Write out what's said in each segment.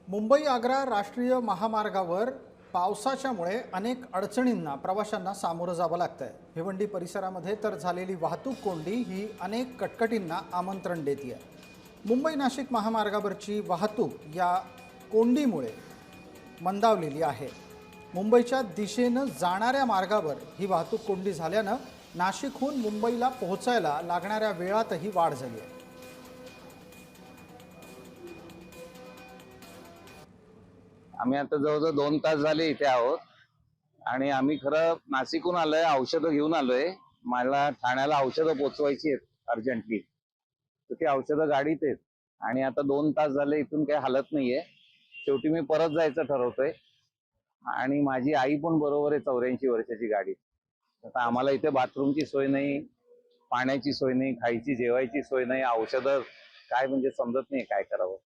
मुंबई आग्रा राष्ट्रीय महामार्गावर पावसाच्यामुळे अनेक अडचणींना प्रवाशांना सामोरं जावं लागतंय। भिवंडी परिसरामध्ये तर झालेली वाहतूक कोंडी ही अनेक कटकटींना आमंत्रण देते आहे। मुंबई नाशिक महामार्गावरची वाहतूक या कोंडीमुळे मंदावलेली आहे। मुंबईच्या दिशेनं जाणाऱ्या मार्गावर ही वाहतूक कोंडी झाल्यानं नाशिकहून मुंबईला पोहोचायला लागणाऱ्या वेळातही वाढ झाली आहे। आम्ही आता जवळजवळ 2 तास झाले इथे आहोत आणि आम्ही खरं नाशिकहून आलोय, औषधं घेऊन आलोय। मला ठाण्याला औषधं पोचवायची आहेत अर्जंटली, तर ती औषधं गाडीत आहेत आणि आता 2 तास झाले इथून काही हालत नाहीये। शेवटी मी परत जायचं ठरवतोय आणि माझी आई पण बरोबर आहे, 84 वर्षाची गाडी। आता आम्हाला इथे बाथरूमची सोय नाही, पाण्याची सोय नाही, खायची जेवायची सोय नाही, औषधं काय म्हणजे समजत नाही काय करावं।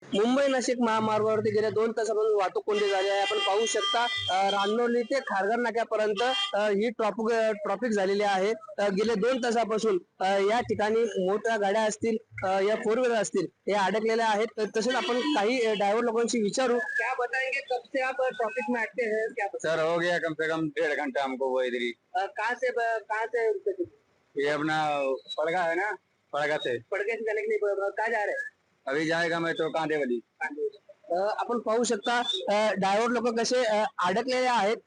मुंबई नाशिक महामार्गावरती गेल्या 2 तासापासून वाहतूक कोंडी झाली आहे। आपण पाहू शकता रांजनोली ते खारघर नाक्यापर्यंत ही ट्रॉफिक झालेली आहे। गेले 2 तासापासून या ठिकाणी मोठ्या गाड्या असतील या 4 व्हीलर असतील या अडकलेल्या आहेत। तसेच आपण काही ड्रायव्हर लोकांशी विचारू, क्या बताएंगे कब से आप ट्रॉफिक में अटके हैं? क्या सर हो गया कम से कम 1.5 घंटा हमको वो इधर ही। कहाँ से ये अपना पड़गा है ना, पड़गा से पड़के से जाने के लिए कहाँ जा रहे हैं? अभी जाएगा मैं तो कांदे वाली। आपण पाहू शकता ड्रायव्हर लोक कसे अडकलेले आहेत।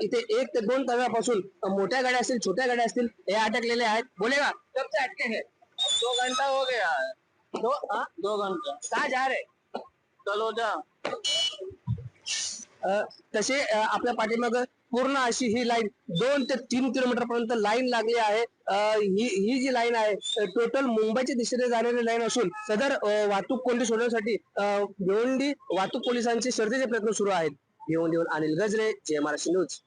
इथे 1 ते 2 तासापासून मोठ्या गाड्या असतील छोट्या गाड्या असतील हे अडकलेले आहेत। बोलेगा कब से अटके हैं? 2 घंटा हो गया है। 2 घंटा कहाँ जा रहे? तलोजा। तसे आपल्या पाठीमाग पूर्ण अशी ही लाईन 2 ते 3 किलोमीटर पर्यंत लाईन लागली आहे। ही जी लाईन आहे टोटल मुंबईच्या दिशेने जाणारी लाईन असून सदर वाहतूक कोंडी सोडवण्यासाठी भिवंडी वाहतूक पोलिसांचे शर्थीचे प्रयत्न सुरू आहेत। भिवंडीहून अनिल गजरे, जय महाराष्ट्र न्यूज।